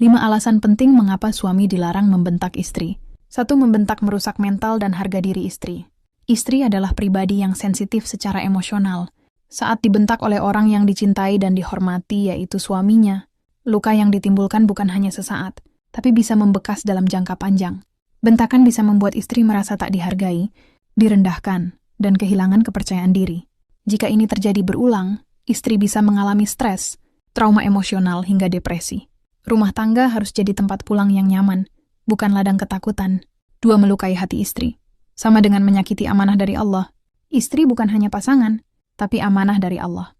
5 alasan penting mengapa suami dilarang membentak istri. 1. Membentak merusak mental dan harga diri istri. Istri adalah pribadi yang sensitif secara emosional. Saat dibentak oleh orang yang dicintai dan dihormati, yaitu suaminya, luka yang ditimbulkan bukan hanya sesaat, tapi bisa membekas dalam jangka panjang. Bentakan bisa membuat istri merasa tak dihargai, direndahkan, dan kehilangan kepercayaan diri. Jika ini terjadi berulang, istri bisa mengalami stres, trauma emosional, hingga depresi. Rumah tangga harus jadi tempat pulang yang nyaman, bukan ladang ketakutan. 2. Melukai hati istri. Sama dengan menyakiti amanah dari Allah, istri bukan hanya pasangan, tapi amanah dari Allah.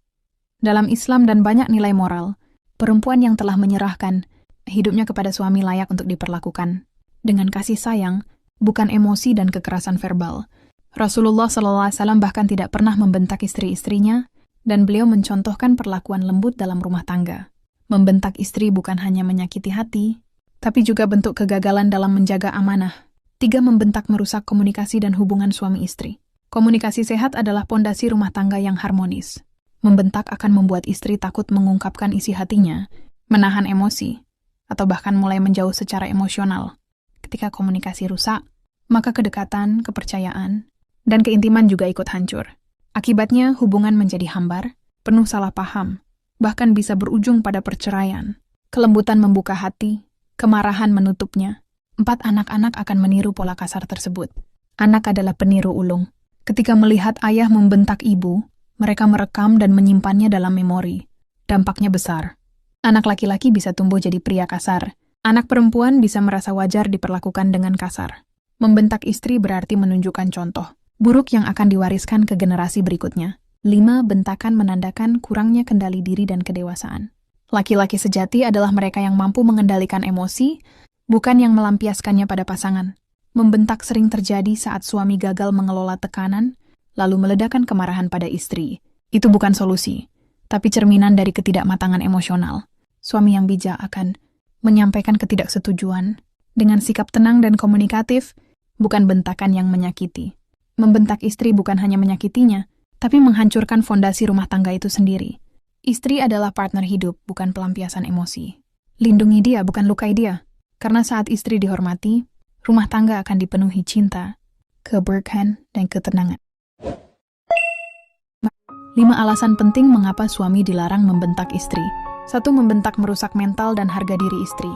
Dalam Islam dan banyak nilai moral, perempuan yang telah menyerahkan hidupnya kepada suami layak untuk diperlakukan dengan kasih sayang, bukan emosi dan kekerasan verbal. Rasulullah SAW bahkan tidak pernah membentak istri-istrinya, dan beliau mencontohkan perlakuan lembut dalam rumah tangga. Membentak istri bukan hanya menyakiti hati, tapi juga bentuk kegagalan dalam menjaga amanah. 3. Membentak merusak komunikasi dan hubungan suami istri. Komunikasi sehat adalah pondasi rumah tangga yang harmonis. Membentak akan membuat istri takut mengungkapkan isi hatinya, menahan emosi, atau bahkan mulai menjauh secara emosional. Ketika komunikasi rusak, maka kedekatan, kepercayaan, dan keintiman juga ikut hancur. Akibatnya, hubungan menjadi hambar, penuh salah paham, bahkan bisa berujung pada perceraian. Kelembutan membuka hati, kemarahan menutupnya. 4. Anak-anak akan meniru pola kasar tersebut. Anak adalah peniru ulung. Ketika melihat ayah membentak ibu, mereka merekam dan menyimpannya dalam memori. Dampaknya besar. Anak laki-laki bisa tumbuh jadi pria kasar. Anak perempuan bisa merasa wajar diperlakukan dengan kasar. Membentak istri berarti menunjukkan contoh buruk yang akan diwariskan ke generasi berikutnya. 5. Bentakan menandakan kurangnya kendali diri dan kedewasaan. Laki-laki sejati adalah mereka yang mampu mengendalikan emosi, bukan yang melampiaskannya pada pasangan. Membentak sering terjadi saat suami gagal mengelola tekanan, lalu meledakkan kemarahan pada istri. Itu bukan solusi, tapi cerminan dari ketidakmatangan emosional. Suami yang bijak akan menyampaikan ketidaksetujuan dengan sikap tenang dan komunikatif, bukan bentakan yang menyakiti. Membentak istri bukan hanya menyakitinya, tapi menghancurkan fondasi rumah tangga itu sendiri. Istri adalah partner hidup, bukan pelampiasan emosi. Lindungi dia, bukan lukai dia. Karena saat istri dihormati, rumah tangga akan dipenuhi cinta, keberkahan, dan ketenangan. 5 alasan penting mengapa suami dilarang membentak istri. 1. Membentak merusak mental dan harga diri istri.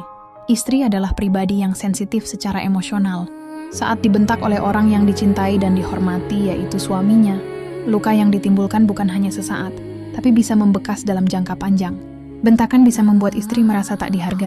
Istri adalah pribadi yang sensitif secara emosional. Saat dibentak oleh orang yang dicintai dan dihormati, yaitu suaminya, luka yang ditimbulkan bukan hanya sesaat, tapi bisa membekas dalam jangka panjang. Bentakan bisa membuat istri merasa tak dihargai,